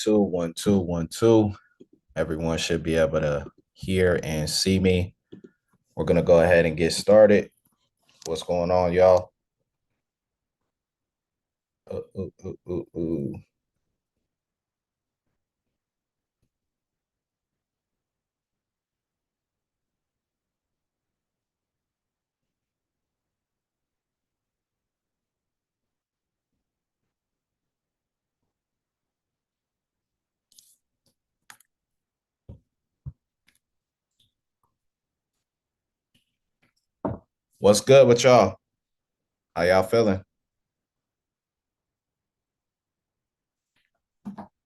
two, 1 2 1 2. Everyone should be able to hear and see me. We're gonna go ahead and get started. What's going on, y'all? Ooh, ooh, ooh, ooh. What's good with y'all? How y'all feeling?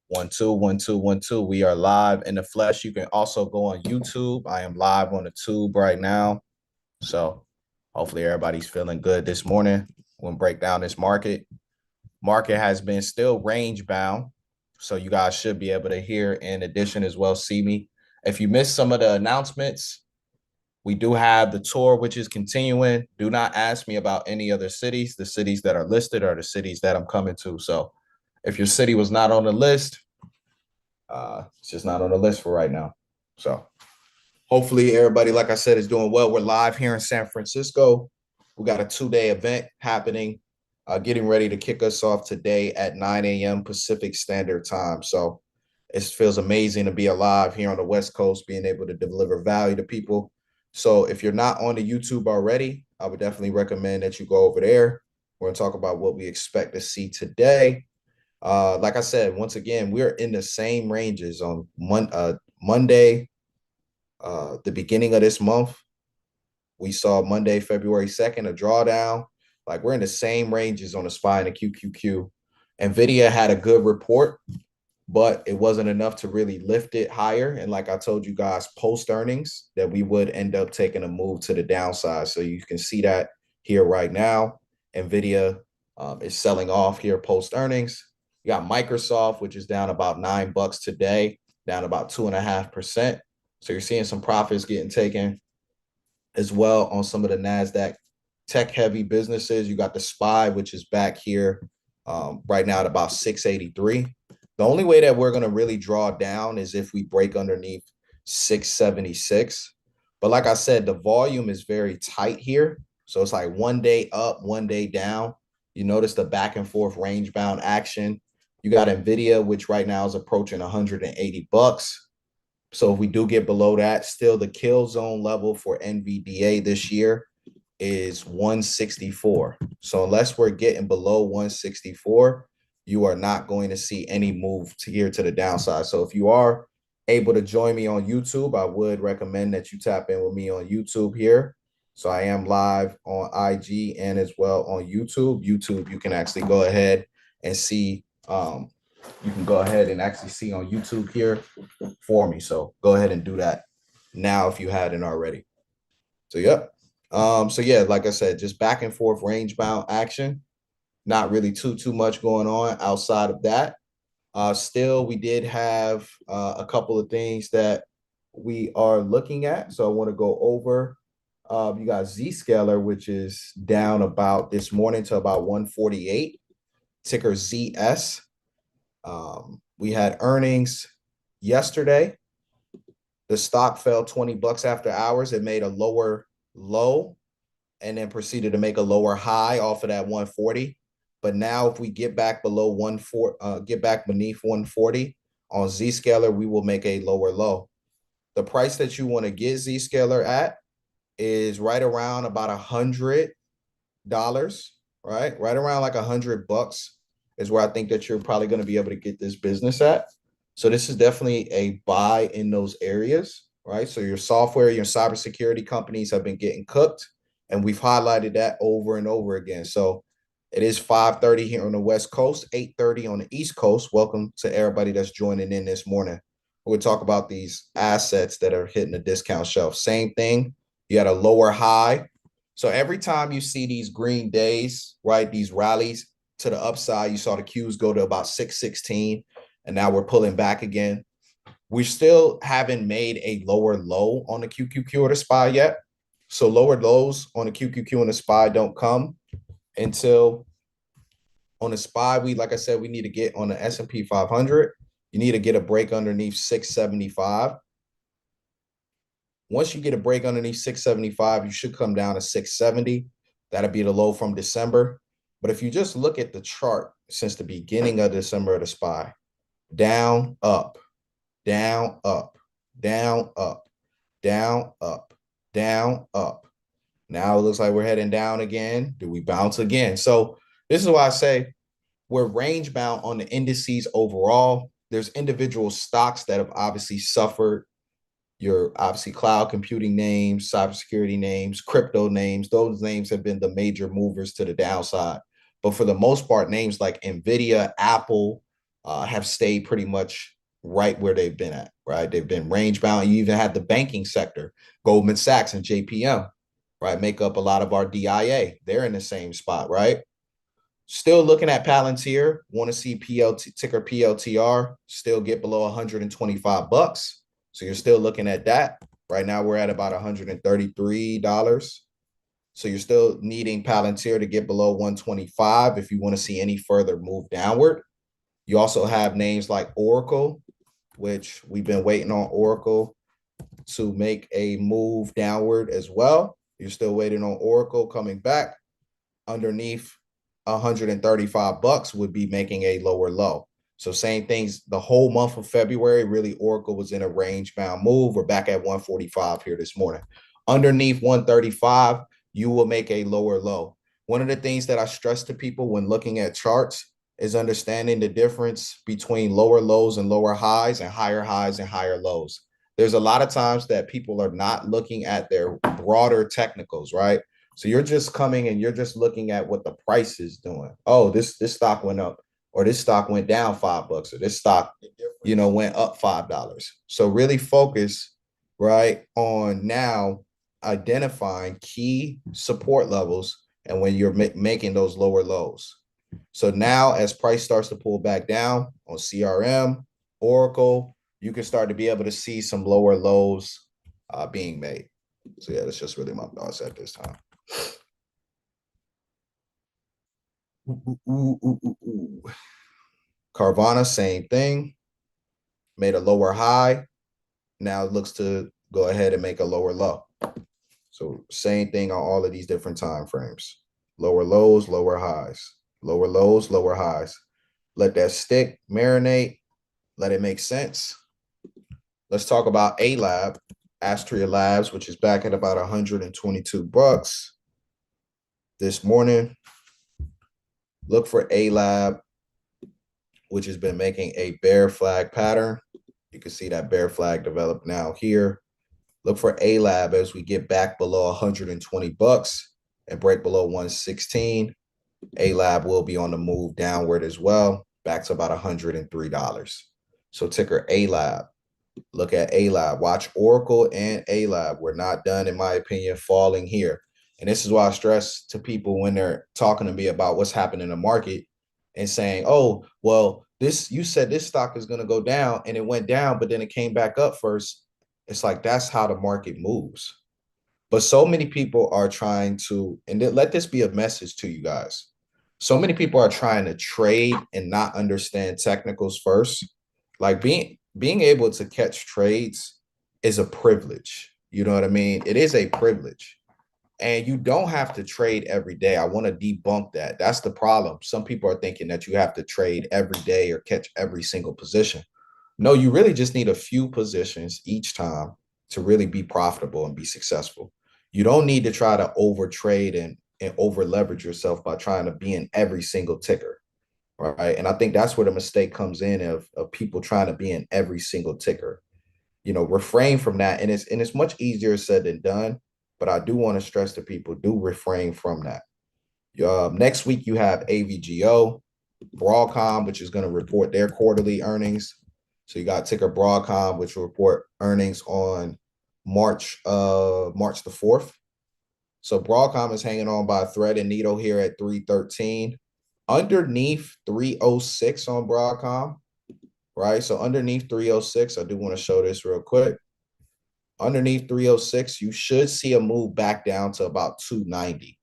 1 2 1 2 1 2. We are live in the flesh. You can also go on YouTube. I am live on the tube right now. So hopefully everybody's feeling good this morning. We'll break down this market. Market has been still range bound. So you guys should be able to hear in addition as well, see me. If you missed some of the announcements, we do have the tour, which is continuing. Do not ask me about any other cities. The cities that are listed are the cities that I'm coming to. So if your city was not on the list, it's just not on the list for right now. So hopefully everybody, like I said, is doing well. We're live here in San Francisco. We got a 2-day event happening, getting ready to kick us off today at 9 a.m. Pacific Standard Time. So it feels amazing to be alive here on the West Coast, being able to deliver value to people. So if you're not on the YouTube already, I would definitely recommend that you go over there. We're going to talk about what we expect to see today. Like I said, once again, we're in the same ranges on Monday, the beginning of this month. We saw Monday, February 2nd, a drawdown. Like we're in the same ranges on the SPY and the QQQ. NVIDIA had a good report, but it wasn't enough to really lift it higher. And like I told you guys, post earnings, that we would end up taking a move to the downside. So you can see that here right now. NVIDIA is selling off here post earnings. You got Microsoft, which is down about $9 today, down about 2.5%. So you're seeing some profits getting taken as well on some of the NASDAQ tech heavy businesses. You got the SPY, which is back here right now at about 683. The only way that we're going to really draw down is if we break underneath 676. But like I said, the volume is very tight here. So it's like 1 day up, 1 day down. You notice the back and forth range bound action. You got NVIDIA, which right now is approaching $180. So if we do get below that, still the kill zone level for NVDA this year is 164. So unless we're getting below 164, you are not going to see any move to here to the downside. So if you are able to join me on YouTube, I would recommend that you tap in with me on YouTube here. So I am live on IG and as well on YouTube. YouTube, you can actually go ahead and see you can go ahead and actually see on YouTube here for me. So go ahead and do that now if you hadn't already. So yep. So yeah, like I said, just back and forth range bound action. Not really too much going on outside of that. Still, we did have a couple of things that we are looking at. So I want to go over. You got Zscaler, which is down about this morning to about 148, ticker ZS. We had earnings yesterday. The stock fell $20 after hours. It made a lower low and then proceeded to make a lower high off of that 140. But now if we get back below 140, get back beneath 140 on Zscaler, we will make a lower low. The price that you want to get Zscaler at is right around about $100, right? Right around like $100 is where I think that you're probably going to be able to get this business at. So this is definitely a buy in those areas, right? So your software, your cybersecurity companies have been getting cooked, and we've highlighted that over and over again. So it is 5:30 here on the West Coast, 8:30 on the East Coast. Welcome to everybody that's joining in this morning. We'll talk about these assets that are hitting the discount shelf. Same thing. You had a lower high. So every time you see these green days, right, these rallies to the upside, you saw the Qs go to about 616, and now we're pulling back again. We still haven't made a lower low on the QQQ or the SPY yet. So lower lows on the QQQ and the SPY don't come until on the SPY. Like I said, we need to get on the S&P 500 You need to get a break underneath 675. Once you get a break underneath 675, you should come down to 670. That'll be the low from December. But if you just look at the chart since the beginning of December of the SPY, down, up, down, up, down, up, down, up, down, up. Now it looks like we're heading down again. Do we bounce again? So this is why I say we're range bound on the indices overall. There's individual stocks that have obviously suffered. Your obviously cloud computing names, cybersecurity names, crypto names. Those names have been the major movers to the downside. But for the most part, names like Nvidia, Apple have stayed pretty much right where they've been at, right? They've been range bound. You even had the banking sector, Goldman Sachs and JPM, right? Make up a lot of our DIA. They're in the same spot, right? Still looking at Palantir, want to see ticker PLTR still get below 125 bucks. So you're still looking at that. Right now we're at about $133. So you're still needing Palantir to get below 125 if you want to see any further move downward. You also have names like Oracle, which we've been waiting on Oracle to make a move downward as well. You're still waiting on Oracle coming back underneath 135 bucks would be making a lower low. So same things the whole month of February, really Oracle was in a range bound move. We're back at 145 here this morning. Underneath 135, you will make a lower low. One of the things that I stress to people when looking at charts is understanding the difference between lower lows and lower highs and higher lows. There's a lot of times that people are not looking at their broader technicals, right? So you're just coming and you're just looking at what the price is doing. Oh, this stock went up, or this stock went down $5, or this stock, went up $5. So really focus, right, on now identifying key support levels and when you're making those lower lows. So now as price starts to pull back down on CRM, Oracle, you can start to be able to see some lower lows being made. So yeah, that's just really my thoughts at this time. Carvana, same thing. Made a lower high. Now it looks to go ahead and make a lower low. So same thing on all of these different time frames. Lower lows, lower highs. Lower lows, lower highs. Let that stick, marinate, let it make sense. Let's talk about A-Lab, Astria Labs, which is back at about 122 bucks this morning. Look for A-Lab, which has been making a bear flag pattern. You can see that bear flag develop now here. Look for A-Lab as we get back below 120 bucks and break below 116. A-Lab will be on the move downward as well, back to about $103. So ticker A-Lab. Look at A-Lab. Watch Oracle and A-Lab. We're not done, in my opinion, falling here. And this is why I stress to people when they're talking to me about what's happening in the market and saying, oh, well, you said this stock is going to go down, and it went down, but then it came back up first. It's like, that's how the market moves. But so many people are trying to, and let this be a message to you guys. So many people are trying to trade and not understand technicals first. Like being able to catch trades is a privilege. You know what I mean? It is a privilege. And you don't have to trade every day. I want to debunk that. That's the problem. Some people are thinking that you have to trade every day or catch every single position. No, you really just need a few positions each time to really be profitable and be successful. You don't need to try to over trade and over leverage yourself by trying to be in every single ticker. Right. And I think that's where the mistake comes in of people trying to be in every single ticker. Refrain from that. And it's much easier said than done. But I do want to stress to people, do refrain from that. Next week, you have AVGO, Broadcom, which is going to report their quarterly earnings. So you got ticker Broadcom, which will report earnings on March the 4th. So Broadcom is hanging on by a thread and needle here at 313. Underneath 306 on Broadcom, right? So underneath 306, I do want to show this real quick. Underneath 306, you should see a move back down to about 290,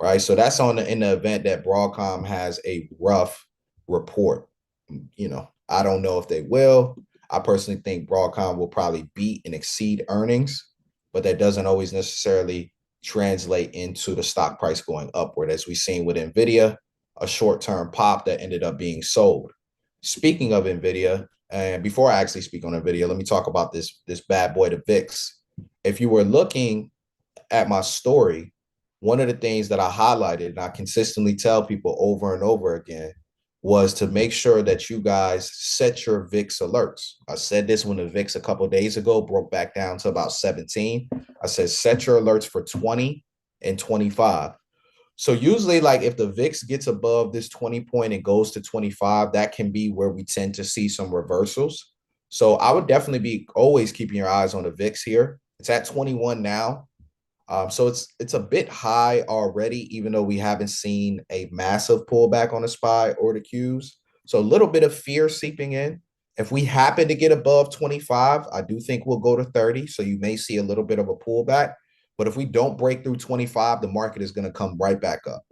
right? So that's in the event that Broadcom has a rough report. I don't know if they will. I personally think Broadcom will probably beat and exceed earnings, but that doesn't always necessarily translate into the stock price going upward, as we've seen with NVIDIA, a short-term pop that ended up being sold. Speaking of NVIDIA, and before I actually speak on NVIDIA, let me talk about this bad boy, the VIX. If you were looking at my story, one of the things that I highlighted and I consistently tell people over and over again was to make sure that you guys set your VIX alerts. I said this when the VIX a couple of days ago broke back down to about 17. I said, set your alerts for 20 and 25. So usually, like if the VIX gets above this 20 point and goes to 25, that can be where we tend to see some reversals. So I would definitely be always keeping your eyes on the VIX here. It's at 21 now. So it's a bit high already, even though we haven't seen a massive pullback on the SPY or the Qs. So a little bit of fear seeping in. If we happen to get above 25, I do think we'll go to 30. So you may see a little bit of a pullback. But if we don't break through 25, the market is going to come right back up.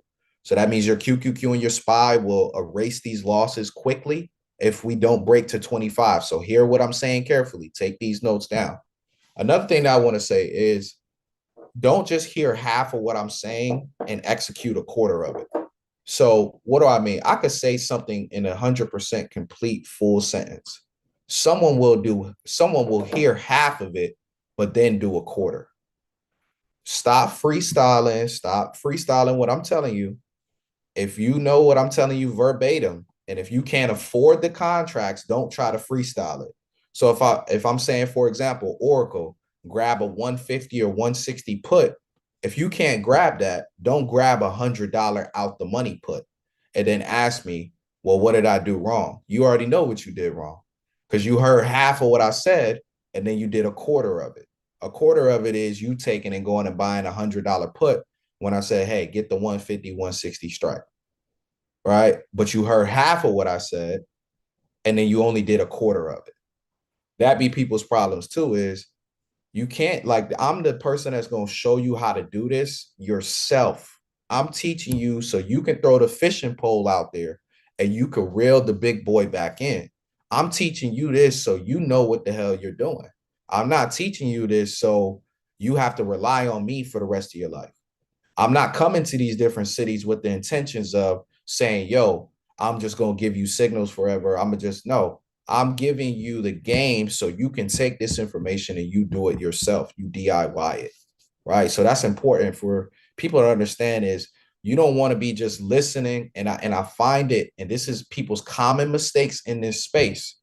So that means your QQQ and your SPY will erase these losses quickly if we don't break to 25. So hear what I'm saying carefully. Take these notes down. Another thing that I want to say is, don't just hear half of what I'm saying and execute a quarter of it. So what do I mean? I could say something in 100% complete full sentence. Someone will hear half of it, but then do a quarter. Stop freestyling what I'm telling you. If you know what I'm telling you verbatim, and if you can't afford the contracts, don't try to freestyle it. So if I'm saying, for example, Oracle, grab a 150 or 160 put. If you can't grab that, don't grab $100 out the money put and then ask me, well, what did I do wrong? You already know what you did wrong because you heard half of what I said and then you did a quarter of it. A quarter of it is you taking and going and buying $100 put when I said, hey, get the 150, 160 strike, right? But you heard half of what I said and then you only did a quarter of it. That be people's problems too, is you can't, like, I'm the person that's going to show you how to do this yourself. I'm teaching you so you can throw the fishing pole out there and you can reel the big boy back in. I'm teaching you this so you know what the hell you're doing. I'm not teaching you this so you have to rely on me for the rest of your life. I'm not coming to these different cities with the intentions of saying, yo, I'm just going to give you signals forever. I'm going to just, no, I'm giving you the game so you can take this information and you do it yourself. You DIY it, right? So that's important for people to understand, is you don't want to be just listening. And I find it, and this is people's common mistakes in this space,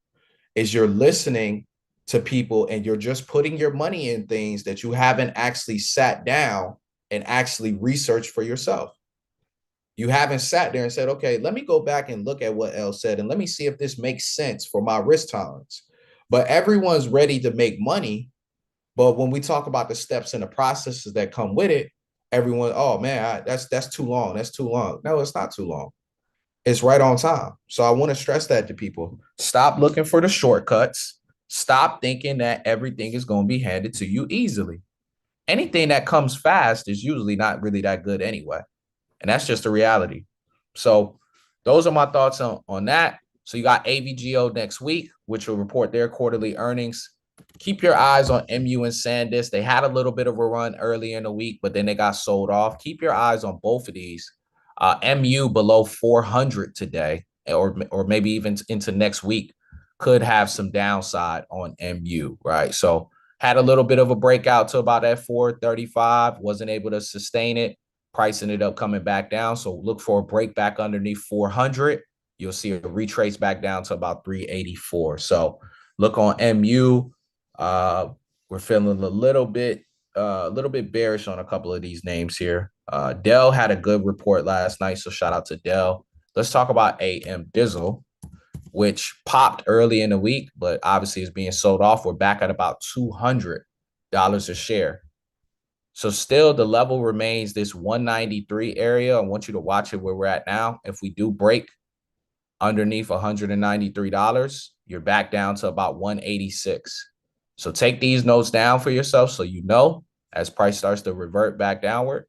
is you're listening to people and you're just putting your money in things that you haven't actually sat down and actually researched for yourself. You haven't sat there and said, okay, let me go back and look at what L said and let me see if this makes sense for my risk tolerance. But everyone's ready to make money. But when we talk about the steps and the processes that come with it, everyone, oh man, that's too long. That's too long. No, it's not too long. It's right on time. So I want to stress that to people. Stop looking for the shortcuts. Stop thinking that everything is going to be handed to you easily. Anything that comes fast is usually not really that good anyway. And that's just the reality. So those are my thoughts on that. So you got AVGO next week, which will report their quarterly earnings. Keep your eyes on MU and SanDisk. They had a little bit of a run early in the week, but then they got sold off. Keep your eyes on both of these. MU below 400 today, or maybe even into next week, could have some downside on MU, right? So had a little bit of a breakout to about that 435, wasn't able to sustain it. Price ended up coming back down. So look for a break back underneath 400. You'll see a retrace back down to about 384. So look on MU. We're feeling a little bit bearish on a couple of these names here. Dell had a good report last night, so shout out to Dell. Let's talk about AM Dizzle, which popped early in the week, but obviously is being sold off. We're back at about $200 a share. So still the level remains this 193 area. I want you to watch it where we're at now. If we do break underneath $193, you're back down to about 186. So take these notes down for yourself so you know as price starts to revert back downward.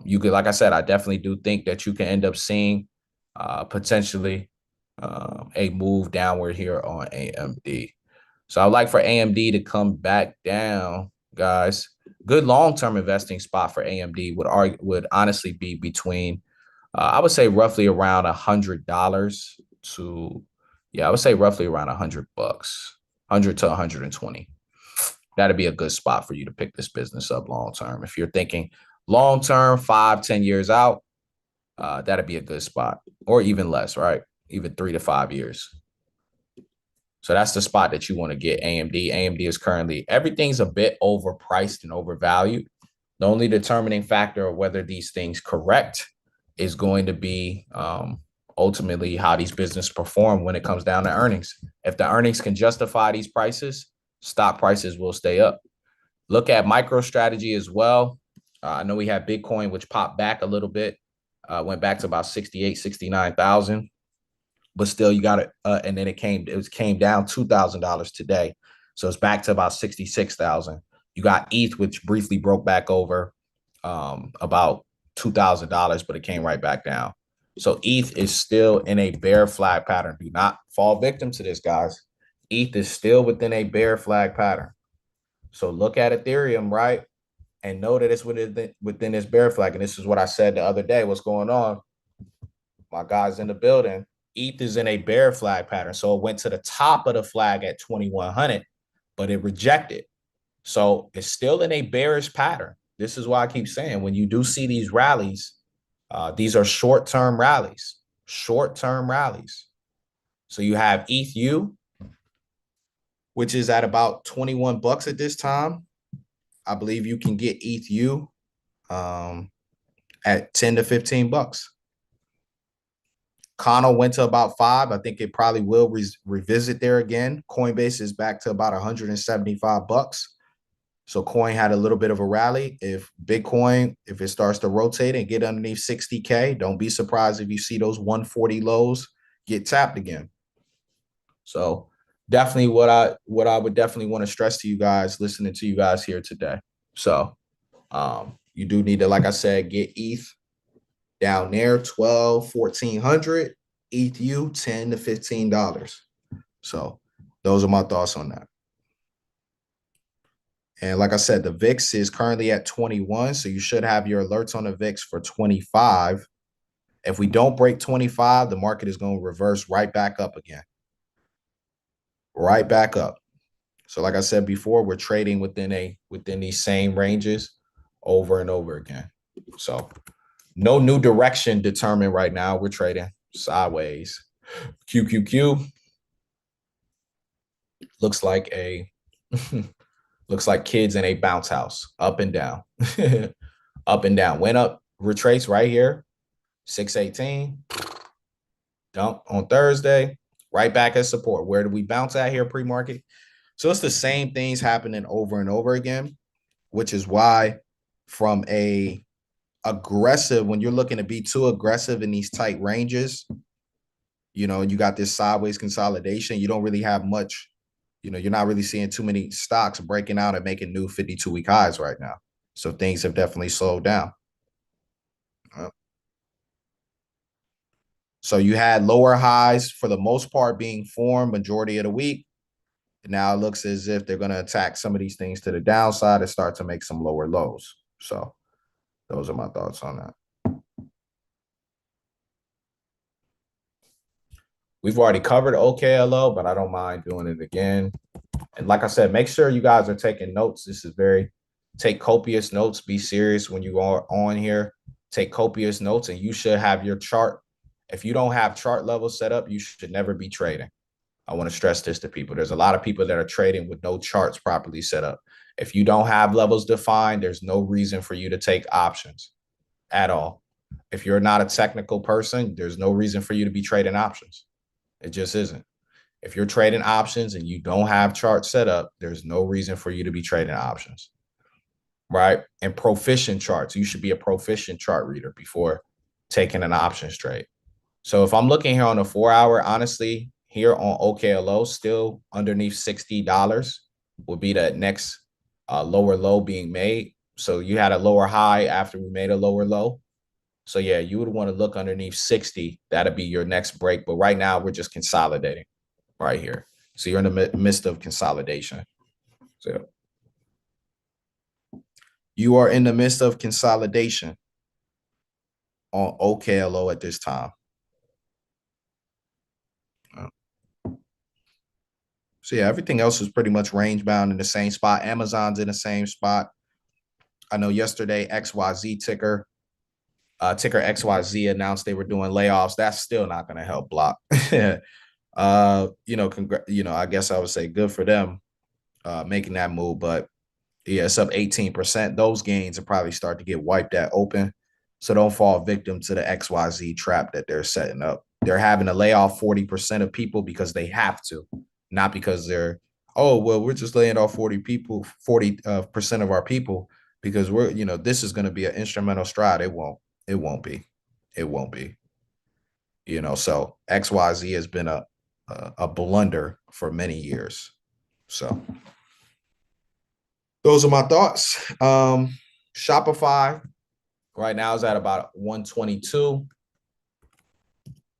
You could, like I said, I definitely do think that you can end up seeing potentially a move downward here on AMD. So I'd like for AMD to come back down, guys. Good long-term investing spot for AMD would honestly be between, I would say roughly around $100 to, yeah, I would say roughly around $100, 100 to 120. That'd be a good spot for you to pick this business up long-term. If you're thinking long-term, 5-10 years out, that'd be a good spot, or even less, right? Even 3 to 5 years. So that's the spot that you want to get AMD. AMD is currently, everything's a bit overpriced and overvalued. The only determining factor of whether these things correct is going to be ultimately how these businesses perform when it comes down to earnings. If the earnings can justify these prices, stock prices will stay up. Look at MicroStrategy as well. I know we had Bitcoin, which popped back a little bit, went back to about 68, 69,000. But still, you got it. And then it came down $2,000 today. So it's back to about 66,000. You got ETH, which briefly broke back over about $2,000, but it came right back down. So ETH is still in a bear flag pattern. Do not fall victim to this, guys. ETH is still within a bear flag pattern. So look at Ethereum, right? And know that it's within this bear flag. And this is what I said the other day. What's going on? My guys in the building. ETH is in a bear flag pattern. So it went to the top of the flag at 2,100, but it rejected. So it's still in a bearish pattern. This is why I keep saying when you do see these rallies, these are short-term rallies, short-term rallies. So you have ETHU, which is at about $21 at this time. I believe you can get ETHU at 10 to 15 bucks. Connell went to about 5. I think it probably will revisit there again. Coinbase is back to about 175 bucks. So coin had a little bit of a rally. If Bitcoin, if it starts to rotate and get underneath 60K, don't be surprised if you see those 140 lows get tapped again. So definitely what I would definitely want to stress to you guys listening to you guys here today. So you do need to, like I said, get ETH down there, 12, 1400, ETHU, $10 to $15. So those are my thoughts on that. And like I said, the VIX is currently at 21. So you should have your alerts on the VIX for 25. If we don't break 25, the market is going to reverse right back up again. Right back up. So like I said before, we're trading within these same ranges over and over again. So no new direction determined right now. We're trading sideways. QQQ looks like kids in a bounce house, up and down, up and down. Went up, retrace right here, 618. Dump on Thursday, right back at support. Where do we bounce at here pre-market? So it's the same things happening over and over again, which is why from a aggressive, when you're looking to be too aggressive in these tight ranges, you got this sideways consolidation, you don't really have much, you're not really seeing too many stocks breaking out and making new 52-week highs right now. So things have definitely slowed down. So you had lower highs for the most part being formed majority of the week. Now it looks as if they're going to attack some of these things to the downside and start to make some lower lows. So those are my thoughts on that. We've already covered OKLO, but I don't mind doing it again. And like I said, make sure you guys are taking notes. This is take copious notes. Be serious when you are on here. Take copious notes, and you should have your chart. If you don't have chart levels set up, you should never be trading. I want to stress this to people. There's a lot of people that are trading with no charts properly set up. If you don't have levels defined, there's no reason for you to take options at all. If you're not a technical person, there's no reason for you to be trading options. It just isn't. If you're trading options and you don't have charts set up, there's no reason for you to be trading options, right? And proficient charts, you should be a proficient chart reader before taking an options trade. So if I'm looking here on a 4-hour, honestly, here on OKLO, still underneath $60 will be the next lower low being made. So you had a lower high after we made a lower low. So yeah, you would want to look underneath 60. That'll be your next break. But right now, we're just consolidating right here. So you're in the midst of consolidation. So you are in the midst of consolidation on OKLO at this time. So yeah, everything else is pretty much range bound in the same spot. Amazon's in the same spot. I know yesterday XYZ ticker XYZ announced they were doing layoffs. That's still not going to help block. I guess I would say good for them making that move, but yeah, it's up 18%. Those gains will probably start to get wiped at open. So don't fall victim to the XYZ trap that they're setting up. They're having to lay off 40% of people because they have to, not because they're, oh, well, we're just laying off 40% of our people because this is going to be an instrumental stride. It won't be. It won't be. So XYZ has been a blunder for many years. So those are my thoughts. Shopify right now is at about 122.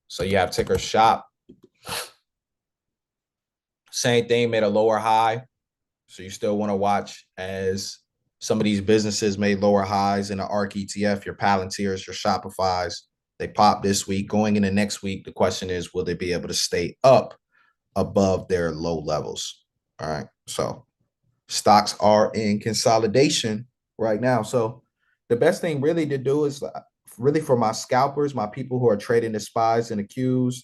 So you have ticker shop. Same thing, made a lower high. So you still want to watch as some of these businesses made lower highs in the ARK ETF, your Palantirs, your Shopifys. They popped this week. Going into next week, the question is, will they be able to stay up above their low levels? All right. So stocks are in consolidation right now. So the best thing really to do is really for my scalpers, my people who are trading the SPYs and the Qs,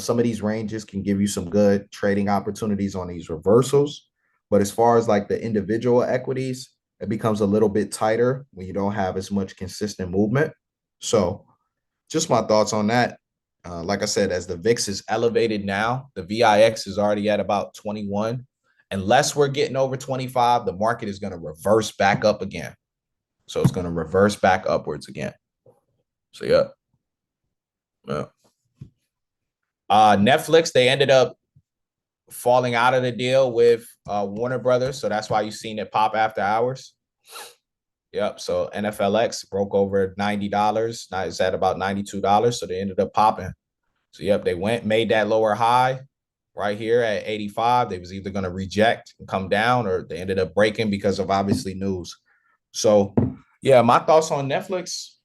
some of these ranges can give you some good trading opportunities on these reversals. But as far as like the individual equities, it becomes a little bit tighter when you don't have as much consistent movement. So just my thoughts on that. Like I said, as the VIX is elevated now, the VIX is already at about 21. Unless we're getting over 25, the market is going to reverse back up again. So it's going to reverse back upwards again. So yeah. Netflix, they ended up falling out of the deal with Warner Brothers. So that's why you've seen it pop after hours. Yep. So NFLX broke over $90. Now it's at about $92. So they ended up popping. So yep, they made that lower high right here at 85. They was either going to reject and come down, or they ended up breaking because of obviously news. So yeah, my thoughts on Netflix.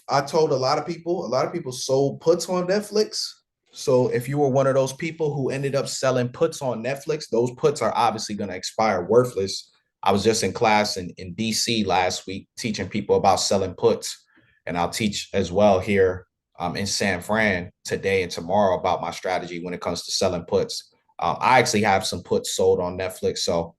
I told a lot of people sold puts on Netflix. So if you were one of those people who ended up selling puts on Netflix, those puts are obviously going to expire worthless. I was just in class in DC last week teaching people about selling puts, and I'll teach as well here in San Fran today and tomorrow about my strategy when it comes to selling puts. I actually have some puts sold on Netflix, so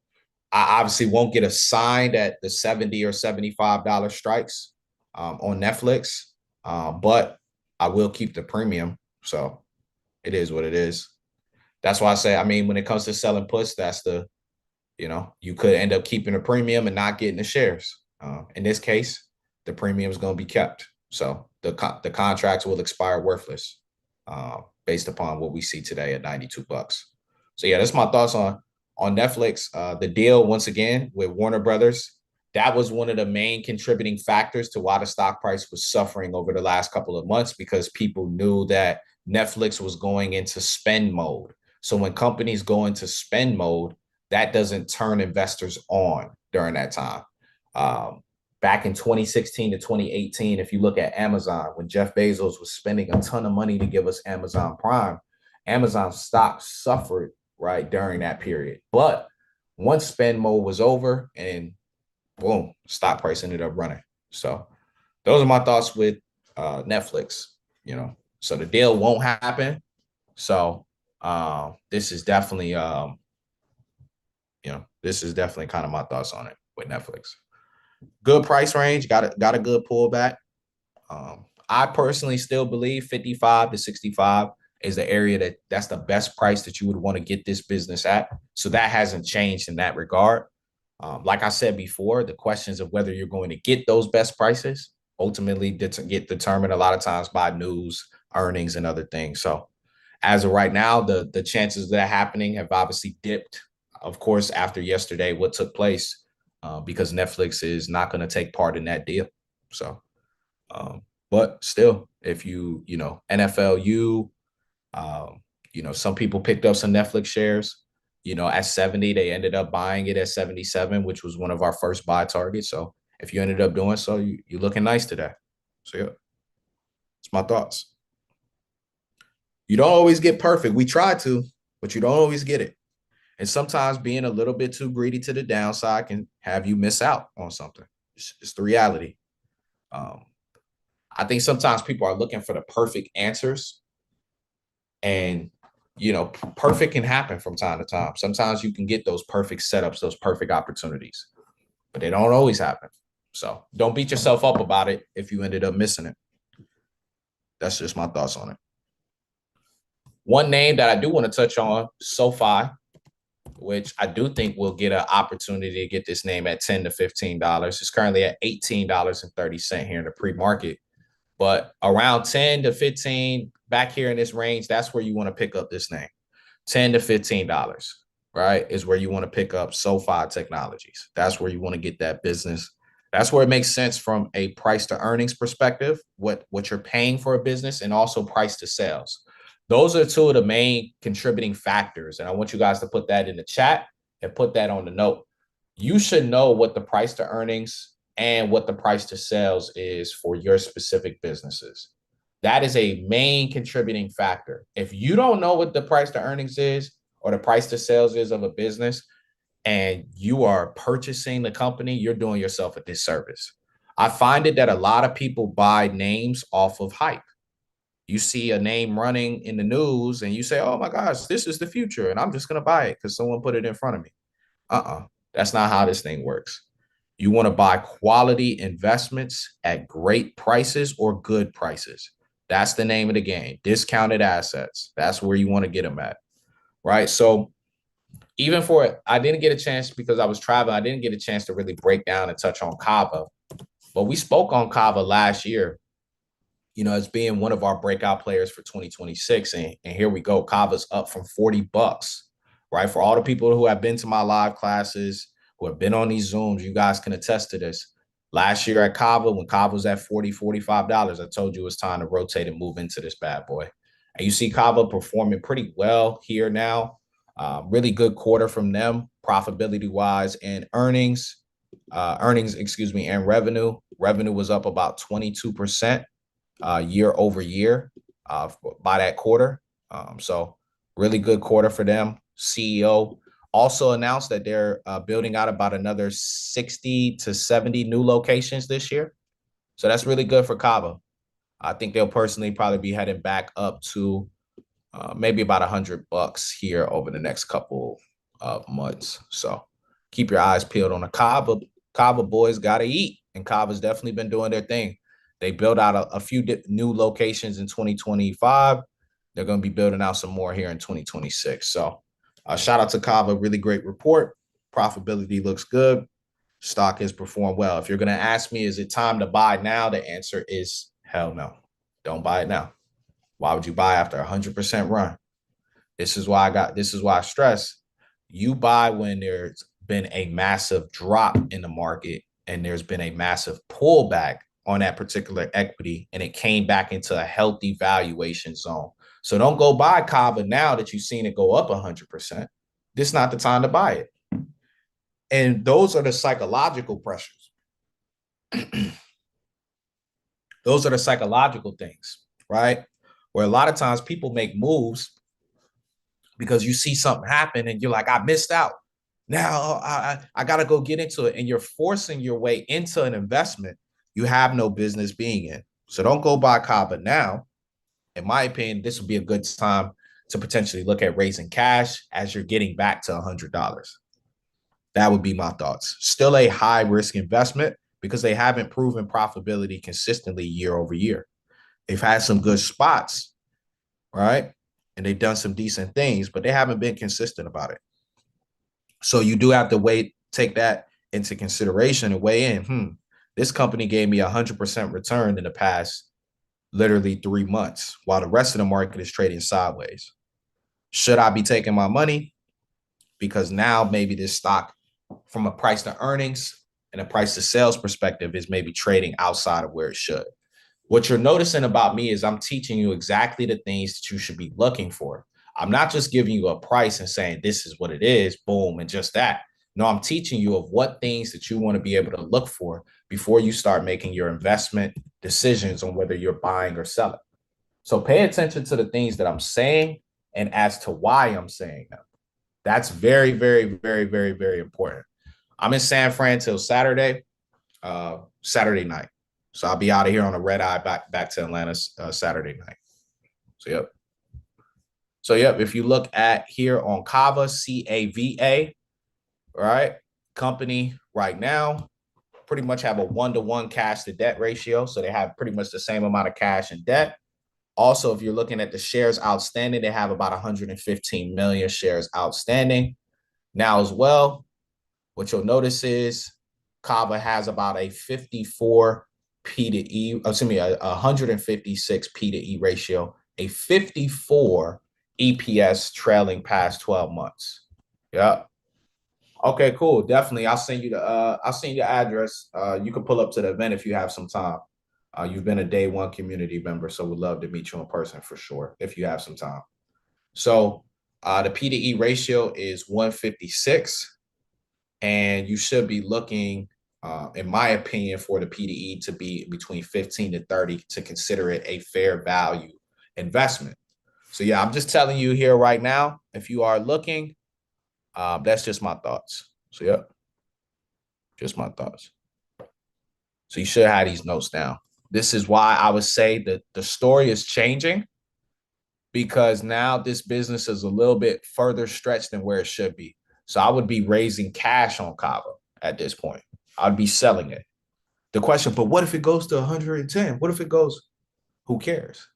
I obviously won't get assigned at the $70 or $75 strikes on Netflix, but I will keep the premium. So it is what it is. That's why I say, when it comes to selling puts, that's you could end up keeping a premium and not getting the shares. In this case, the premium is going to be kept. So the contracts will expire worthless based upon what we see today at $92. So yeah, that's my thoughts on Netflix. The deal, once again, with Warner Brothers, that was one of the main contributing factors to why the stock price was suffering over the last couple of months, because people knew that Netflix was going into spend mode. So when companies go into spend mode, that doesn't turn investors on during that time. Back in 2016 to 2018, if you look at Amazon, when Jeff Bezos was spending a ton of money to give us Amazon Prime, Amazon stock suffered right during that period. But once spend mode was over, and boom, stock price ended up running. So those are my thoughts with Netflix. So the deal won't happen. So this is definitely this is definitely kind of my thoughts on it with Netflix. Good price range, got a good pullback. I personally still believe 55 to 65 is the area that's the best price that you would want to get this business at. So that hasn't changed in that regard. Like I said before, the questions of whether you're going to get those best prices ultimately get determined a lot of times by news, earnings, and other things. So as of right now, the chances of that happening have obviously dipped, of course, after yesterday, what took place, because Netflix is not going to take part in that deal. So, but still, if NFLU, some people picked up some Netflix shares, at 70, they ended up buying it at 77, which was one of our first buy targets. So if you ended up doing so, you're looking nice today. So yeah, it's my thoughts. You don't always get perfect. We try to, but you don't always get it. And sometimes being a little bit too greedy to the downside can have you miss out on something. It's the reality. I think sometimes people are looking for the perfect answers, and perfect can happen from time to time. Sometimes you can get those perfect setups, those perfect opportunities, but they don't always happen. So don't beat yourself up about it if you ended up missing it. That's just my thoughts on it. One name that I do want to touch on, SoFi, which I do think will get an opportunity to get this name at $10 to $15. It's currently at $18.30 here in the pre-market. But around 10 to 15, back here in this range, that's where you want to pick up this name. $10 to $15, right, is where you want to pick up SoFi Technologies. That's where you want to get that business. That's where it makes sense from a price to earnings perspective, what you're paying for a business, and also price to sales. Those are two of the main contributing factors. And I want you guys to put that in the chat and put that on the note. You should know what the price to earnings and what the price to sales is for your specific businesses. That is a main contributing factor. If you don't know what the price to earnings is or the price to sales is of a business, and you are purchasing the company, you're doing yourself a disservice. I find it that a lot of people buy names off of hype. You see a name running in the news and you say, oh my gosh, this is the future, and I'm just going to buy it because someone put it in front of me. That's not how this thing works. You want to buy quality investments at great prices or good prices. That's the name of the game. Discounted assets. That's where you want to get them at, right? So even I didn't get a chance because I was traveling. I didn't get a chance to really break down and touch on Cava, but we spoke on Cava last year, as being one of our breakout players for 2026. And here we go. Cava's up from $40, right? For all the people who have been to my live classes, who have been on these Zooms, you guys can attest to this. Last year at Cava, when Cava was at $40, $45, I told you it's time to rotate and move into this bad boy. And you see Cava performing pretty well here now. Really good quarter from them, profitability-wise, and earnings, and revenue. Revenue was up about 22%. Year over year by that quarter. So really good quarter for them. CEO also announced that they're building out about another 60 to 70 new locations this year. So that's really good for Cava. I think they'll personally probably be heading back up to maybe about $100 here over the next couple of months. So keep your eyes peeled on the Cava. Cava boys got to eat, and Cava's definitely been doing their thing. They built out a few new locations in 2025. They're going to be building out some more here in 2026. So shout out to Cava. Really great report. Profitability looks good. Stock has performed well. If you're going to ask me, is it time to buy now? The answer is hell no. Don't buy it now. Why would you buy after a 100% run? This is why I stress you buy when there's been a massive drop in the market and there's been a massive pullback on that particular equity, and it came back into a healthy valuation zone. So don't go buy Cava now that you've seen it go up 100%. This is not the time to buy it. And those are the psychological pressures. Those are the psychological things, right? Where a lot of times people make moves because you see something happen and you're like, I missed out. Now I got to go get into it. And you're forcing your way into an investment you have no business being in. So don't go buy Cava now. In my opinion, this would be a good time to potentially look at raising cash as you're getting back to $100. That would be my thoughts. Still a high risk investment because they haven't proven profitability consistently year over year. They've had some good spots, right? And they've done some decent things, but they haven't been consistent about it. So you do have to take that into consideration and weigh in. This company gave me 100% return in the past literally 3 months, while the rest of the market is trading sideways. Should I be taking my money? Because now maybe this stock, from a price to earnings, and a price to sales perspective is maybe trading outside of where it should. What you're noticing about me is I'm teaching you exactly the things that you should be looking for. I'm not just giving you a price and saying this is what it is, boom, and just that. No, I'm teaching you of what things that you want to be able to look for before you start making your investment decisions on whether you're buying or selling. So pay attention to the things that I'm saying and as to why I'm saying them. That's very, very, very, very, very important. I'm in San Fran till Saturday night. So I'll be out of here on a red eye back to Atlanta Saturday night. So yep. If you look at here on Cava, Cava, right? Company right now pretty much have a 1-to-1 cash to debt ratio. So they have pretty much the same amount of cash and debt. Also, if you're looking at the shares outstanding, they have about 115 million shares outstanding. Now as well, what you'll notice is Cava has about a 54 P to E, a 156 P to E ratio, a 54 EPS trailing past 12 months. Yeah. Okay, cool. Definitely. I'll send you the address. You can pull up to the event if you have some time. You've been a day one community member, so we'd love to meet you in person for sure if you have some time. So the P to E ratio is 156. And you should be looking, in my opinion, for the PDE to be between 15 to 30 to consider it a fair value investment. So yeah, I'm just telling you here right now, if you are looking, that's just my thoughts. So yeah, just my thoughts. So you should have these notes down. This is why I would say that the story is changing, because now this business is a little bit further stretched than where it should be. So I would be raising cash on Cava at this point. I'd be selling it. The question, but what if it goes to 110? What if it goes? Who cares?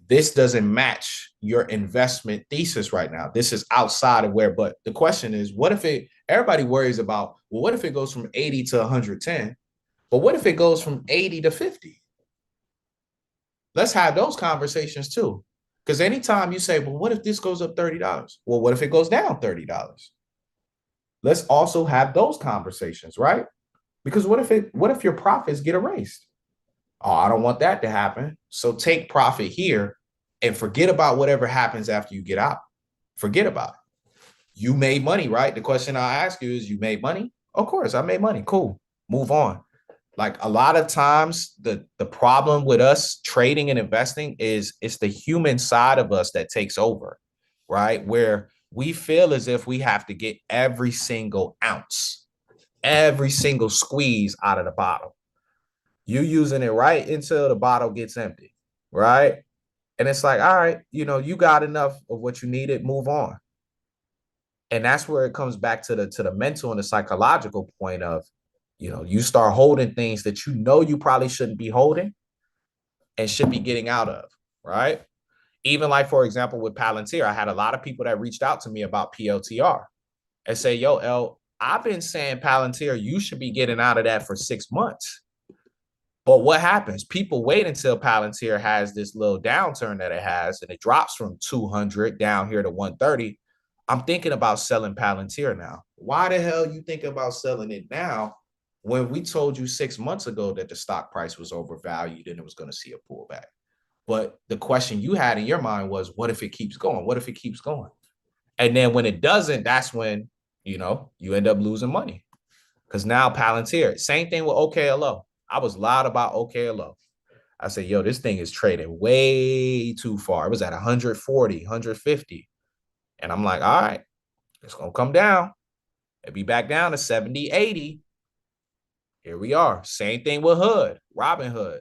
This doesn't match your investment thesis right now. This is outside of where, but the question is, what if everybody worries about, well, what if it goes from 80 to 110? But what if it goes from 80 to 50? Let's have those conversations too. Because anytime you say, well, what if this goes up $30? Well, what if it goes down $30? Let's also have those conversations, right? Because what if your profits get erased? Oh, I don't want that to happen. So take profit here and forget about whatever happens after you get out. Forget about it. You made money, right? The question I ask you is, you made money? Of course, I made money. Cool. Move on. Like a lot of times, the problem with us trading and investing is it's the human side of us that takes over, right? Where we feel as if we have to get every single ounce, every single squeeze out of the bottle. You using it right until the bottle gets empty, right? And it's like, all right, you got enough of what you needed, move on. And that's where it comes back to the mental and the psychological point of, you start holding things that you probably shouldn't be holding and should be getting out of, right? Even like, for example, with Palantir, I had a lot of people that reached out to me about PLTR and say, yo, L, I've been saying Palantir, you should be getting out of that for 6 months. But what happens? People wait until Palantir has this little downturn that it has, and it drops from 200 down here to 130. I'm thinking about selling Palantir now. Why the hell you thinking about selling it now when we told you 6 months ago that the stock price was overvalued and it was going to see a pullback? But the question you had in your mind was, what if it keeps going? What if it keeps going? And then when it doesn't, that's when, you end up losing money. Because now Palantir, same thing with OKLO. I was loud about OKLO. I said, yo, this thing is trading way too far. It was at 140, 150. And I'm like, all right, it's going to come down. It'll be back down to 70, 80. Here we are. Same thing with Robinhood,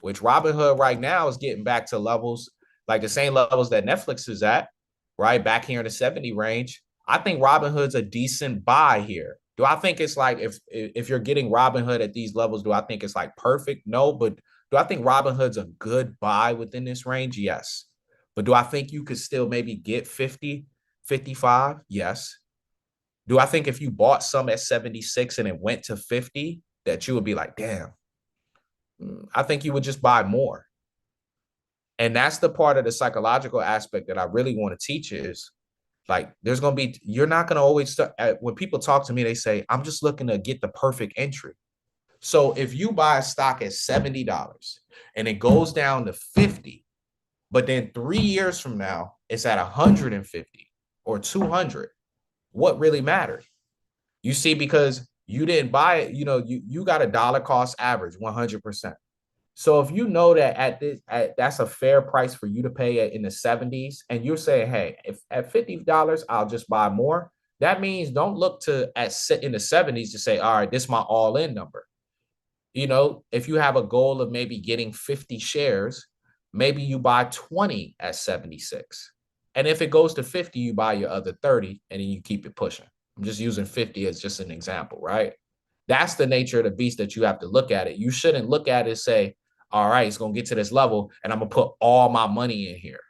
which Robinhood right now is getting back to levels, like the same levels that Netflix is at, right? Back here in the 70 range. I think Robinhood's a decent buy here. Do I think it's like, if you're getting Robinhood at these levels, do I think it's like perfect? No, but do I think Robinhood's a good buy within this range? Yes. But do I think you could still maybe get 50, 55? Yes. Do I think if you bought some at 76 and it went to 50, that you would be like, damn, I think you would just buy more. And that's the part of the psychological aspect that I really want to teach is Like there's going to be, you're not going to always start when people talk to me, they say, I'm just looking to get the perfect entry. So if you buy a stock at $70 and it goes down to 50, but then 3 years from now, it's at 150 or 200, what really mattered? You see, because you didn't buy it, you got a dollar cost average 100%. So if you know that that's a fair price for you to pay in the 70s, and you're saying, hey, if at $50, I'll just buy more. That means don't look to at sit in the 70s to say, all right, this is my all-in number. If you have a goal of maybe getting 50 shares, maybe you buy 20 at 76. And if it goes to 50, you buy your other 30 and then you keep it pushing. I'm just using 50 as just an example, right? That's the nature of the beast that you have to look at it. You shouldn't look at it and say, all right, it's going to get to this level and I'm going to put all my money in here.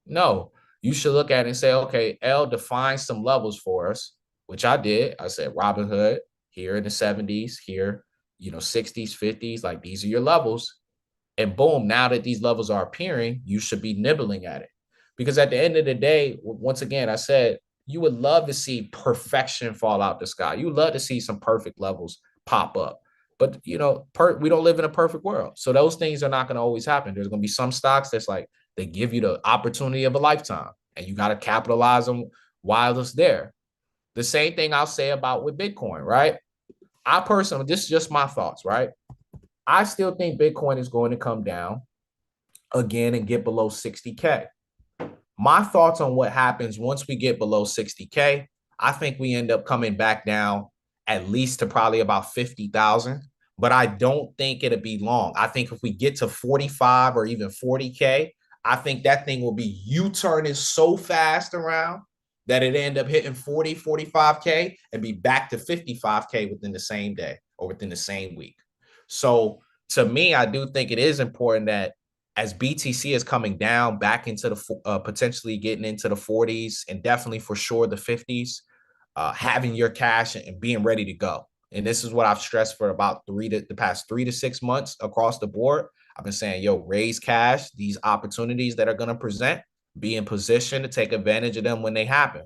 No, you should look at it and say, okay, L defines some levels for us, which I did. I said Robinhood here in the 70s, here 60s, 50s, like these are your levels. And boom, now that these levels are appearing, you should be nibbling at it. Because at the end of the day, once again, I said, you would love to see perfection fall out the sky. You would love to see some perfect levels pop up. But, we don't live in a perfect world. So those things are not going to always happen. There's going to be some stocks that's like, they give you the opportunity of a lifetime and you got to capitalize on while it's there. The same thing I'll say about with Bitcoin, right? I personally, this is just my thoughts, right? I still think Bitcoin is going to come down again and get below 60K. My thoughts on what happens once we get below 60K, I think we end up coming back down at least to probably about 50,000, but I don't think it'll be long. I think if we get to 45 or even 40K, I think that thing will be U-turning so fast around that it end up hitting 40, 45K and be back to 55K within the same day or within the same week. So to me, I do think it is important that as BTC is coming down back into the potentially getting into the 40s and definitely for sure the 50s, having your cash and being ready to go. And this is what I've stressed for about the past 3 to 6 months across the board. I've been saying, raise cash, these opportunities that are going to present, be in position to take advantage of them when they happen.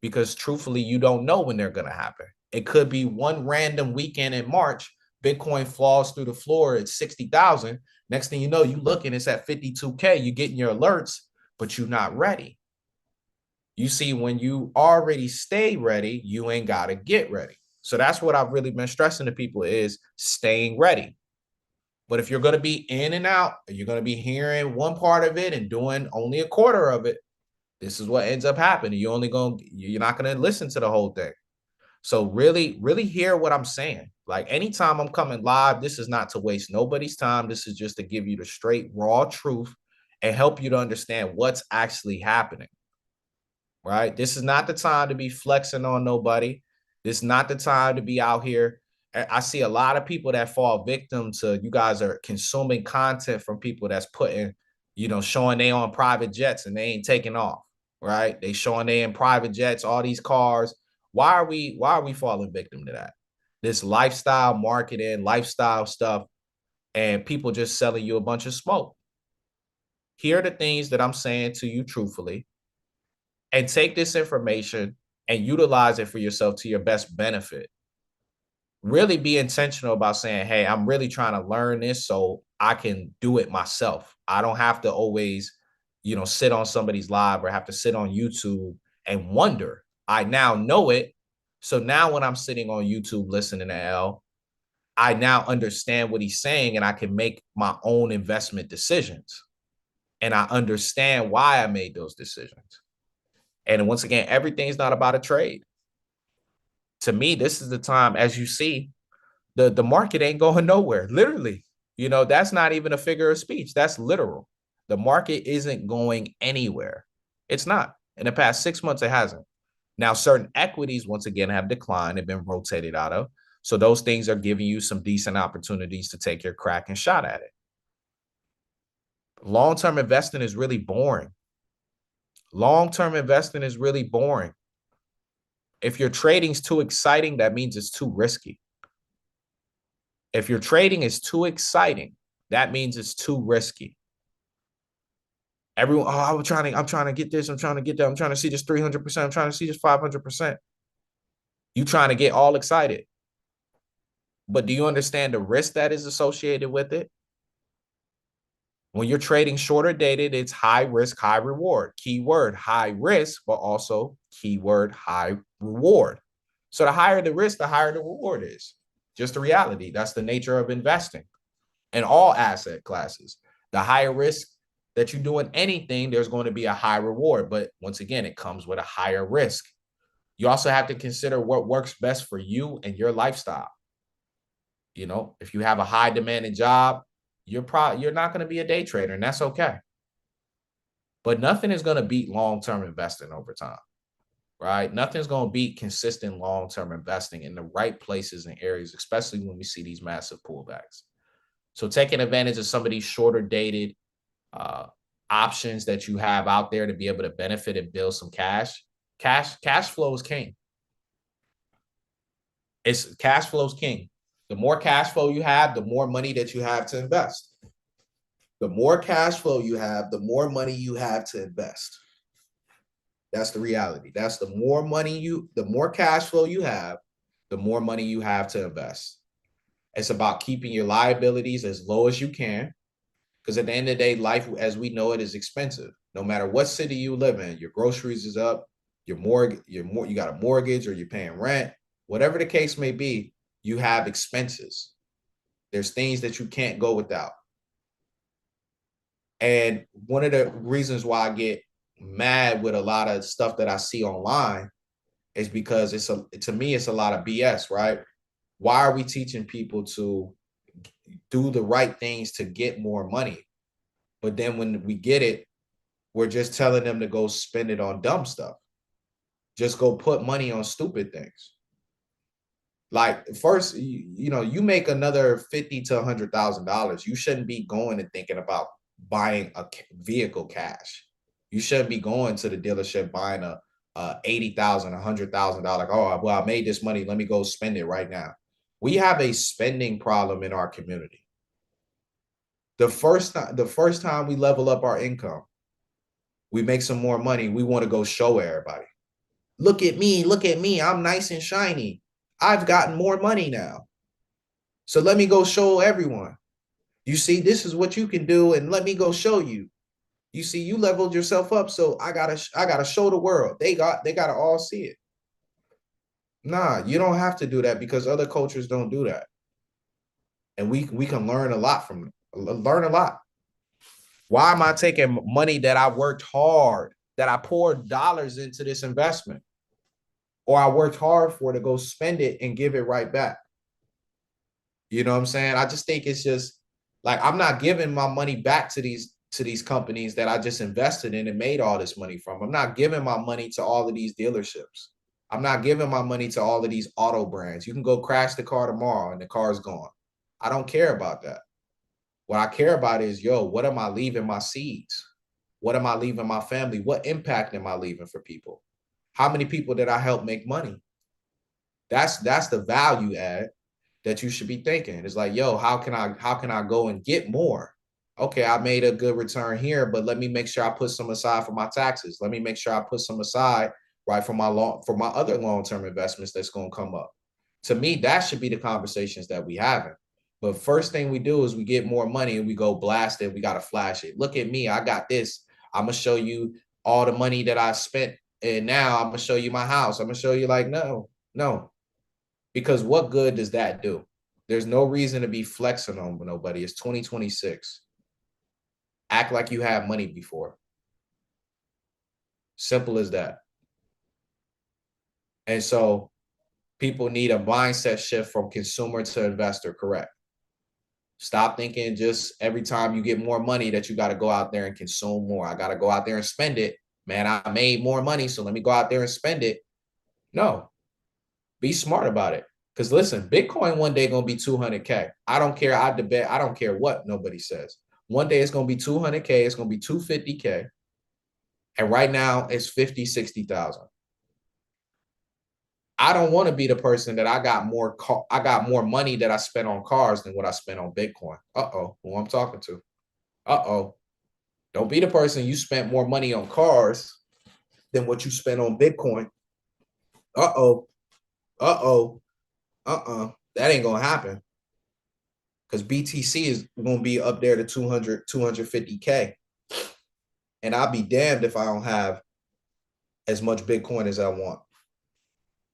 Because truthfully, you don't know when they're going to happen. It could be one random weekend in March, Bitcoin falls through the floor at 60,000. Next thing you know, you looking, it's at 52K. You're getting your alerts, but you're not ready. You see, when you already stay ready, you ain't got to get ready. So that's what I've really been stressing to people is staying ready. But if you're going to be in and out, you're going to be hearing one part of it and doing only a quarter of it, this is what ends up happening. You're not going to listen to the whole thing. So really, really hear what I'm saying. Like anytime I'm coming live, this is not to waste nobody's time. This is just to give you the straight, raw truth and help you to understand what's actually happening. Right? This is not the time to be flexing on nobody. This is not the time to be out here. I see a lot of people that fall victim to, you guys are consuming content from people that's putting, showing they on private jets and they ain't taking off, right? They showing they in private jets, all these cars. Why are we falling victim to that? This lifestyle marketing, lifestyle stuff, and people just selling you a bunch of smoke. Here are the things that I'm saying to you truthfully, and take this information and utilize it for yourself to your best benefit. Really be intentional about saying, hey, I'm really trying to learn this so I can do it myself. I don't have to always, sit on somebody's live or have to sit on YouTube and wonder. I now know it. So now when I'm sitting on YouTube listening to L, I now understand what he's saying and I can make my own investment decisions. And I understand why I made those decisions. And once again, everything's not about a trade. To me, this is the time, as you see, the market ain't going nowhere. Literally, that's not even a figure of speech. That's literal. The market isn't going anywhere. It's not. In the past 6 months, it hasn't. Now, certain equities, once again, have declined. They've been rotated out of. So those things are giving you some decent opportunities to take your crack and shot at it. Long-term investing is really boring. Long-term investing is really boring. If your trading's too exciting, that means it's too risky. If your trading is too exciting, that means it's too risky. Everyone, oh, I'm trying to get this, I'm trying to get that, I'm trying to see this 300%, I'm trying to see this 500%. You trying to get all excited. But do you understand the risk that is associated with it? When you're trading shorter dated, it's high risk, high reward. Keyword, high risk, but also keyword, high reward. So the higher the risk, the higher the reward is. Just the reality. That's the nature of investing in all asset classes. The higher risk that you do in anything, there's going to be a high reward. But once again, it comes with a higher risk. You also have to consider what works best for you and your lifestyle. You know, if you have a high demanding job, you're not going to be a day trader, and that's okay. But nothing is going to beat long-term investing over time, right? Nothing's going to beat consistent long-term investing in the right places and areas, especially when we see these massive pullbacks. So taking advantage of some of these shorter dated options that you have out there to be able to benefit and build some cash. Cash flow is king. Cash flow is king. The more cash flow you have, the more money that you have to invest. The more cash flow you have, the more money you have to invest. That's the reality. That's the more cash flow you have, the more money you have to invest. It's about keeping your liabilities as low as you can. Because at the end of the day, life as we know it is expensive. No matter what city you live in, your groceries is up, you got a mortgage or you're paying rent, whatever the case may be, you have expenses. There's things that you can't go without. And one of the reasons why I get mad with a lot of stuff that I see online is because to me, it's a lot of BS, right? Why are we teaching people to do the right things to get more money? But then when we get it, we're just telling them to go spend it on dumb stuff. Just go put money on stupid things. Like first, you make another $50,000 to $100,000. You shouldn't be going and thinking about buying a vehicle cash. You shouldn't be going to the dealership buying a $80,000, $100,000. Oh, well, I made this money. Let me go spend it right now. We have a spending problem in our community. The first time we level up our income, we make some more money. We want to go show everybody. Look at me. I'm nice and shiny. I've gotten more money now. So let me go show everyone. You see, this is what you can do, and let me go show you. You see, you leveled yourself up, so I gotta show the world. They gotta all see it. Nah, you don't have to do that because other cultures don't do that. And we can learn a lot from them. Learn a lot. Why am I taking money that I worked hard, that I poured dollars into this investment, or I worked hard for to go spend it and give it right back? You know what I'm saying? I just think it's just like I'm not giving my money back to these companies that I just invested in and made all this money from. I'm not giving my money to all of these dealerships. I'm not giving my money to all of these auto brands. You can go crash the car tomorrow and the car's gone. I don't care about that. What I care about is, what am I leaving my seeds? What am I leaving my family? What impact am I leaving for people? How many people did I help make money? That's the value add that you should be thinking. It's like, how can I go and get more? Okay, I made a good return here, but let me make sure I put some aside for my taxes. Let me make sure I put some aside, right, for my other long-term investments that's going to come up. To me, that should be the conversations that we having. But first thing we do is we get more money and we go blast it. We got to flash it. Look at me. I got this. I'm going to show you all the money that I spent. And now I'm going to show you my house. I'm going to show you like, no. Because what good does that do? There's no reason to be flexing on nobody. It's 2026. Act like you had money before. Simple as that. And so people need a mindset shift from consumer to investor, correct? Stop thinking just every time you get more money that you got to go out there and consume more. I got to go out there and spend it. Man, I made more money, so let me go out there and spend it. No. Be smart about it. Because listen, Bitcoin one day going to be 200K. I don't care. I debate. I don't care what nobody says. One day it's going to be 200K. It's going to be 250K. And right now it's 50, 60,000. I don't want to be the person that I got more money that I spent on cars than what I spent on Bitcoin. Uh-oh, who I'm talking to. Uh-oh. Don't be the person you spent more money on cars than what you spent on Bitcoin. Uh-oh. Uh-oh. That ain't gonna happen. Because BTC is gonna be up there to 200, 250K. And I'll be damned if I don't have as much Bitcoin as I want.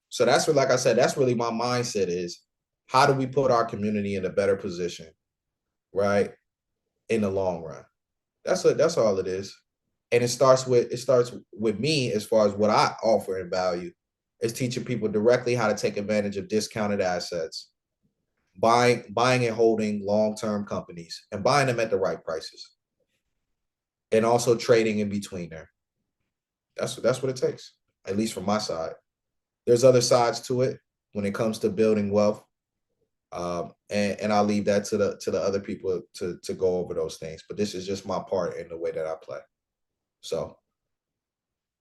So that's what, like I said, that's really my mindset is how do we put our community in a better position, right? In the long run. That's all it is. And it starts with me as far as what I offer in value is teaching people directly how to take advantage of discounted assets, buying and holding long-term companies and buying them at the right prices. And also trading in between there. That's what it takes, at least from my side. There's other sides to it when it comes to building wealth. And I'll leave that to the other people to go over those things. But this is just my part in the way that I play. So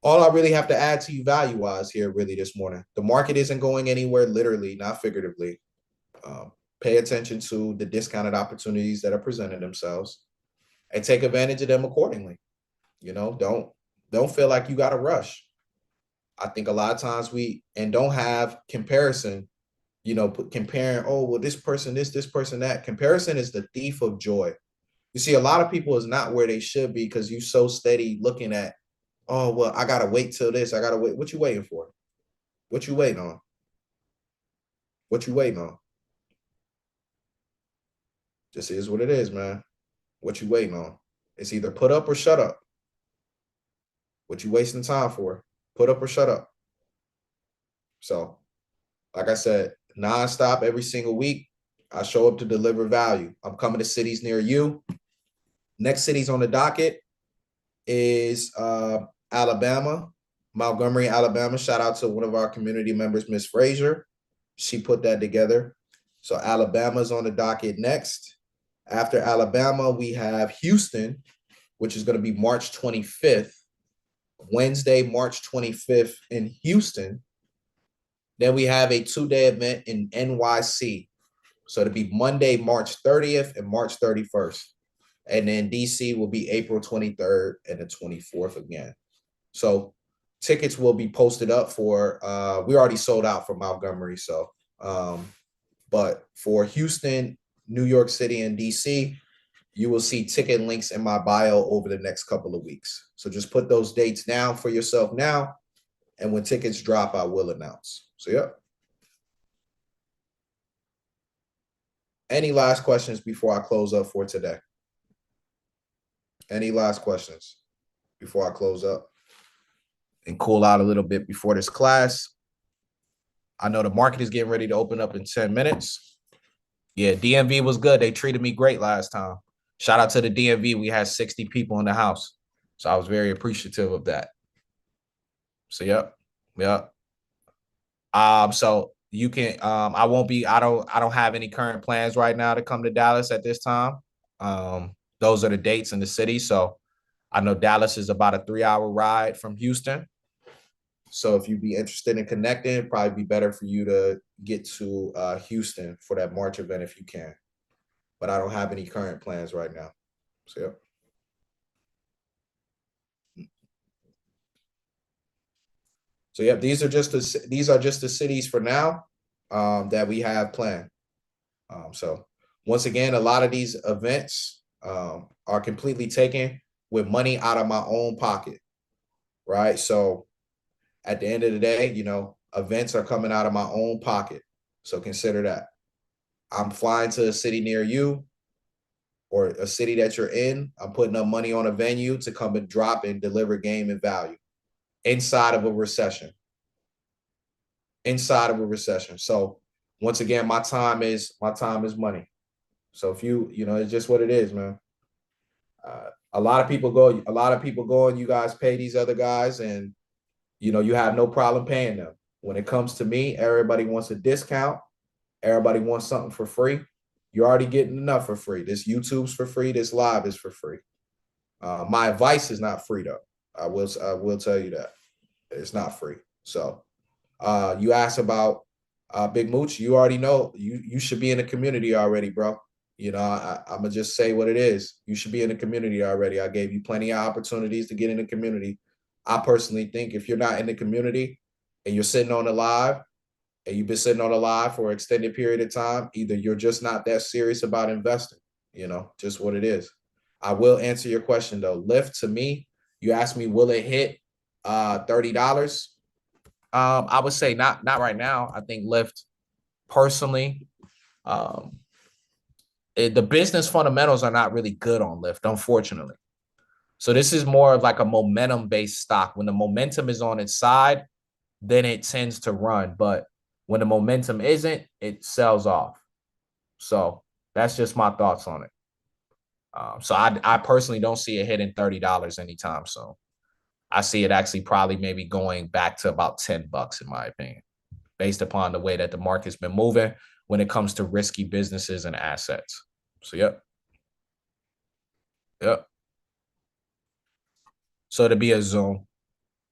all I really have to add to you value-wise here really this morning, the market isn't going anywhere, literally, not figuratively. Pay attention to the discounted opportunities that are presenting themselves and take advantage of them accordingly. You know, don't feel like you got to rush. I think a lot of times we don't have comparison, you know, comparing, oh, well, this person, this person, that. Comparison is the thief of joy. You see, a lot of people is not where they should be because you so steady looking at, oh, well, I got to wait till this. I got to wait. What you waiting for? What you waiting on? What you waiting on? Just is what it is, man. What you waiting on? It's either put up or shut up. What you wasting time for? Put up or shut up. So, like I said, nonstop every single week, I show up to deliver value. I'm coming to cities near you. Next cities on the docket is Alabama, Montgomery, Alabama. Shout out to one of our community members, Miss Frazier. She put that together. So Alabama's on the docket next. After Alabama, we have Houston, which is going to be March 25th, Wednesday, March 25th in Houston. Then we have a 2-day event in NYC. So it'll be Monday, March 30th and March 31st. And then DC will be April 23rd and the 24th again. So tickets will be posted up for, we already sold out for Montgomery. So, but for Houston, New York City, and DC, you will see ticket links in my bio over the next couple of weeks. So just put those dates down for yourself now. And when tickets drop, I will announce. So, yeah. Any last questions before I close up for today? Any last questions before I close up and cool out a little bit before this class? I know the market is getting ready to open up in 10 minutes. Yeah, DMV was good. They treated me great last time. Shout out to the DMV. We had 60 people in the house. So I was very appreciative of that. So, yep. So you can, I don't have any current plans right now to come to Dallas at this time. Those are the dates in the city. So I know Dallas is about a 3-hour ride from Houston. So if you'd be interested in connecting, it'd probably be better for you to get to Houston for that March event if you can. But I don't have any current plans right now. So, yeah. So, yeah, these are just the cities for now that we have planned. So once again, a lot of these events are completely taken with money out of my own pocket, right? So at the end of the day, you know, events are coming out of my own pocket. So consider that. I'm flying to a city near you or a city that you're in. I'm putting up money on a venue to come and drop and deliver game and value inside of a recession. So once again, my time is money. So if you know, it's just what it is, man. A lot of people go and you guys pay these other guys and, you know, you have no problem paying them. When it comes to me, everybody wants a discount. Everybody wants something for free. You're already getting enough for free. This YouTube's for free. This live is for free. My advice is not free, though. I will tell you that. It's not free. So you asked about Big Mooch. You already know. You should be in the community already, bro. I'm gonna just say what it is. You should be in the community already. I gave you plenty of opportunities to get in the community. I personally think if you're not in the community and you're sitting on the live and you've been sitting on the live for an extended period of time, either you're just not that serious about investing, just what it is. I will answer your question though. Lyft, to me, you asked me, will it hit $30? I would say not right now. I think Lyft personally, the business fundamentals are not really good on Lyft, unfortunately. So this is more of like a momentum-based stock. When the momentum is on its side, then it tends to run. But when the momentum isn't, it sells off. So that's just my thoughts on it. So I personally don't see it hitting $30 anytime soon. I see it actually probably maybe going back to about $10 in my opinion, based upon the way that the market's been moving when it comes to risky businesses and assets. So yep. So it'll be a Zoom.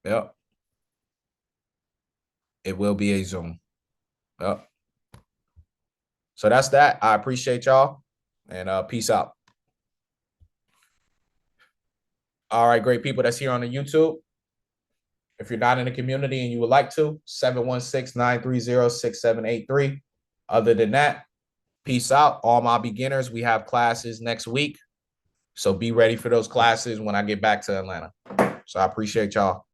Yep. It will be a Zoom. Yep. So that's that. I appreciate y'all and peace out. All right, great people that's here on the YouTube. If you're not in the community and you would like to, 716-930-6783. Other than that, peace out. All my beginners, we have classes next week. So be ready for those classes when I get back to Atlanta. So I appreciate y'all.